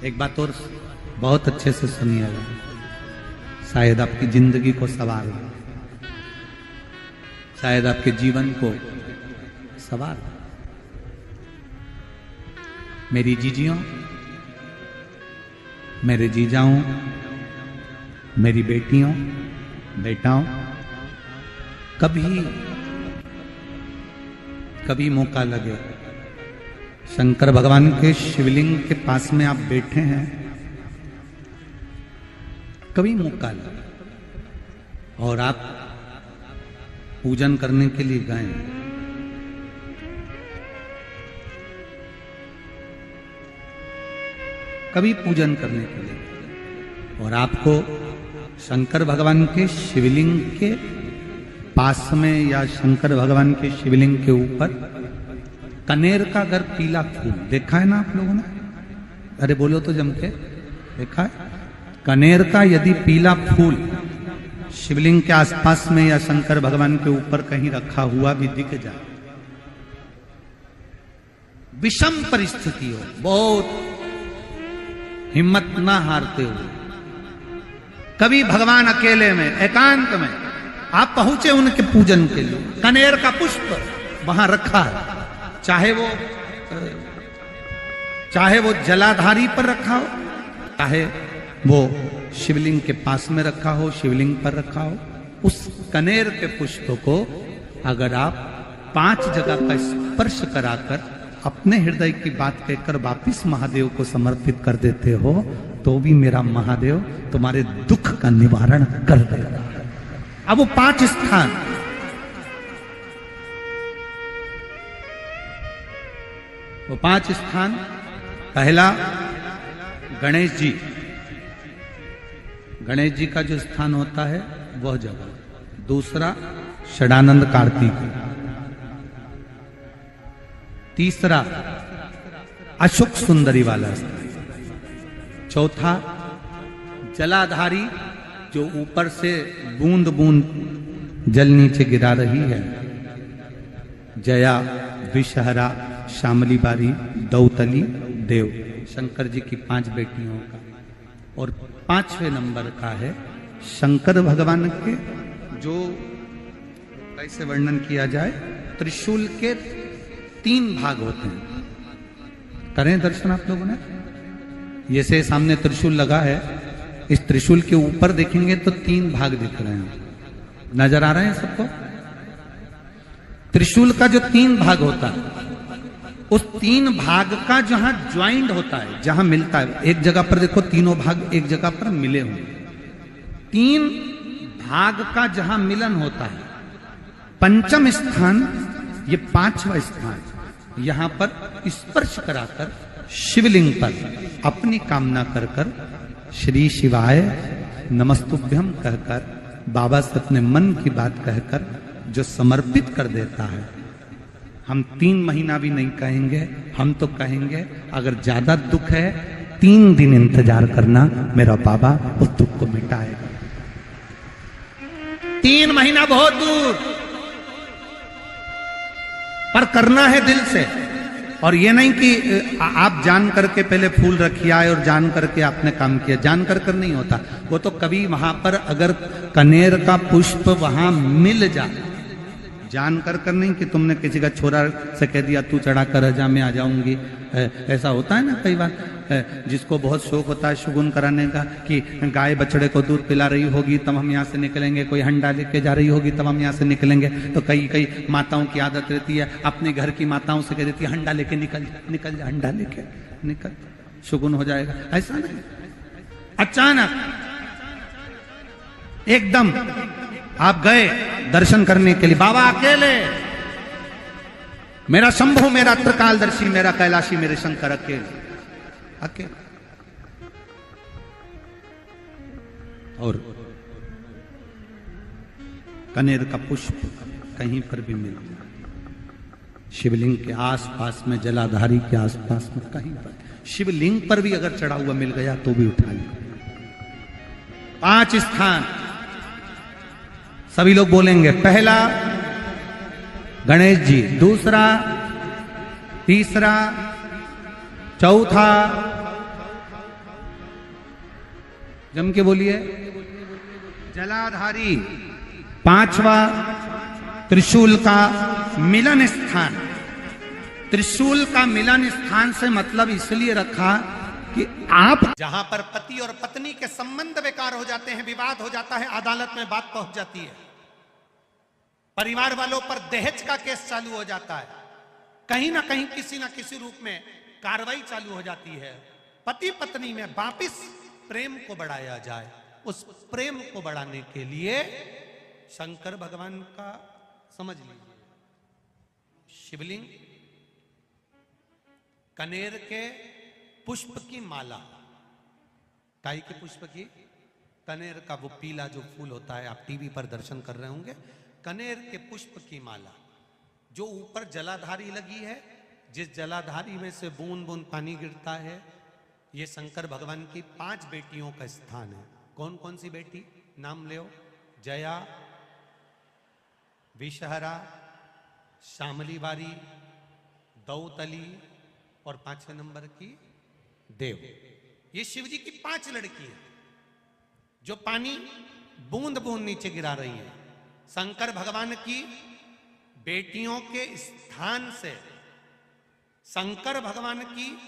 एक बात और बहुत अच्छे से सुनिएगा, शायद आपकी जिंदगी को सवार हो, शायद आपके जीवन को सवार हो। मेरी जीजियों, मेरे जीजाओं, मेरी बेटियों, बेटाओं, कभी मौका लगे, शंकर भगवान के शिवलिंग के पास में आप बैठे हैं, कभी मौका लगे और आप पूजन करने के लिए गए, कभी पूजन करने के लिए और आपको शंकर भगवान के शिवलिंग के पास में या शंकर भगवान के शिवलिंग के ऊपर कनेर का अगर पीला फूल देखा है ना आप लोगों ने, अरे बोलो तो जम के, देखा है? कनेर का यदि पीला फूल शिवलिंग के आसपास में या शंकर भगवान के ऊपर कहीं रखा हुआ भी दिख जाए, विषम परिस्थिति हो, बहुत हिम्मत ना हारते हुए, कभी भगवान अकेले में एकांत में आप पहुंचे उनके पूजन के लिए, कनेर का पुष्प वहां रखा है, चाहे वो जलाधारी पर रखा हो, चाहे वो शिवलिंग के पास में रखा हो, शिवलिंग पर रखा हो, उस कनेर के पुष्प को अगर आप 5 जगह का स्पर्श कराकर अपने हृदय की बात कहकर वापिस महादेव को समर्पित कर देते हो, तो भी मेरा महादेव तुम्हारे दुख का निवारण कर देगा। अब वो 5 स्थान, वो 5 स्थान, पहला गणेश जी, गणेश जी का जो स्थान होता है वह जगह, दूसरा षडानंद कार्तिक, तीसरा अशोक सुंदरी वाला स्थान, चौथा जलाधारी जो ऊपर से बूंद बूंद जल नीचे गिरा रही है, जया, विषहरा, श्यामली बारी, दौतली, देव, शंकर जी की 5 बेटियों का, और 5वें नंबर का है शंकर भगवान के, जो कैसे वर्णन किया जाए, त्रिशूल के 3 भाग होते हैं। करें दर्शन आप लोगों ने, ये से सामने त्रिशूल लगा है, इस त्रिशूल के ऊपर देखेंगे तो 3 भाग दिख रहे हैं, नजर आ रहे हैं सबको? त्रिशूल का जो 3 भाग होता है, उस 3 भाग का जहां ज्वाइंट होता है, जहां मिलता है, एक जगह पर देखो तीनों भाग एक जगह पर मिले हुए, 3 भाग का जहां मिलन होता है, 5वां स्थान, ये 5वां स्थान, यहां पर स्पर्श कराकर शिवलिंग पर अपनी कामना कर कर श्री शिवाय नमस्तुभ्यम कहकर, बाबा से अपने मन की बात कहकर जो समर्पित कर देता है, हम 3 महीना भी नहीं कहेंगे, हम तो कहेंगे अगर ज्यादा दुख है 3 दिन इंतजार करना, मेरा बाबा उस दुख को मिटाएगा। 3 महीना बहुत दूर, पर करना है दिल से, और ये नहीं कि आप जान करके पहले फूल रखिए आए और जान करके आपने काम किया, जान कर नहीं होता वो तो, कभी वहां पर अगर कनेर का पुष्प वहां मिल जाए, जान कर नहीं कि तुमने किसी का छोरा से कह दिया तू चढ़ा कर जा, मैं आ जाऊंगी, ऐसा होता है ना कई बार, जिसको बहुत शौक होता है शुगुन कराने का, कि गाय बछड़े को दूध पिला रही होगी तब हम यहाँ से निकलेंगे, कोई हंडा लेके जा रही होगी तब हम यहाँ से निकलेंगे, तो कई माताओं की आदत रहती है, अपने घर की माताओं से कह देती है हंडा लेके निकल जा, हंडा लेके निकल, शुगुन हो जाएगा। ऐसा नहीं, अचानक एकदम आप गए दर्शन करने के लिए, बाबा अकेले, मेरा शंभु, मेरा त्रिकालदर्शी, मेरा कैलाशी, मेरे शंकर अकेले, और कनेर का पुष्प कहीं पर भी मिल जाए, शिवलिंग के आसपास में, जलाधारी के आसपास में कहीं पर, शिवलिंग पर भी अगर चढ़ा हुआ मिल गया तो भी उठा ले। 5 स्थान सभी लोग बोलेंगे, पहला गणेश जी, दूसरा, तीसरा, चौथा, जम के बोलिए। जलाधारी, पांचवा त्रिशूल का मिलन स्थान। त्रिशूल का मिलन स्थान से मतलब इसलिए रखा कि आप जहां पर पति और पत्नी के संबंध बेकार हो जाते हैं, विवाद हो जाता है, अदालत में बात पहुंच जाती है, परिवार वालों पर दहेज का केस चालू हो जाता है, कहीं ना कहीं किसी ना किसी रूप में कार्रवाई चालू हो जाती है, पति पत्नी में वापिस प्रेम को बढ़ाया जाए, उस प्रेम को बढ़ाने के लिए शंकर भगवान का समझ लीजिए शिवलिंग, कनेर के पुष्प की माला, काई के पुष्प की, कनेर का वो पीला जो फूल होता है, आप टीवी पर दर्शन कर रहे होंगे, कनेर के पुष्प की माला जो ऊपर जलाधारी लगी है, जिस जलाधारी में से बूंद बूंद पानी गिरता है, ये शंकर भगवान की 5 बेटियों का स्थान है। कौन कौन सी बेटी नाम ले? जया, विषहरा, शामली बारी, दौतली और 5वें नंबर की देव। ये शिव जी की 5 लड़की है जो पानी बूंद बूंद नीचे गिरा रही है। शंकर भगवान की बेटियों के स्थान से शंकर भगवान की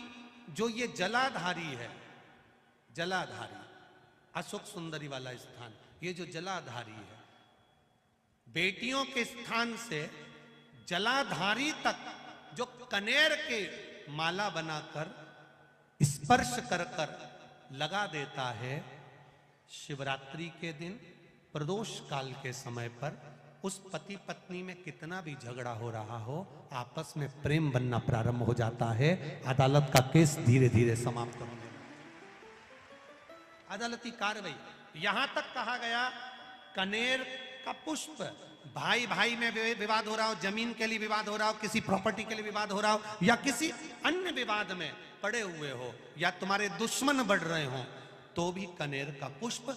जो ये जलाधारी है, जलाधारी अशोक सुंदरी वाला स्थान, ये जो जलाधारी है, बेटियों के स्थान से जलाधारी तक जो कनेर के माला बनाकर स्पर्श कर कर लगा देता है, शिवरात्रि के दिन प्रदोष काल के समय पर उस पति पत्नी में कितना भी झगड़ा हो रहा हो, आपस में प्रेम बनना प्रारंभ हो जाता है। अदालत का केस धीरे धीरे समाप्त होने लगता है। अदालती कार्रवाई, यहां तक कहा गया कनेर का पुष्प, भाई भाई में विवाद हो रहा हो, जमीन के लिए विवाद हो रहा हो, किसी प्रॉपर्टी के लिए विवाद हो रहा हो, या किसी अन्य विवाद में पड़े हुए हो, या तुम्हारे दुश्मन बढ़ रहे हो, तो भी कनेर का पुष्प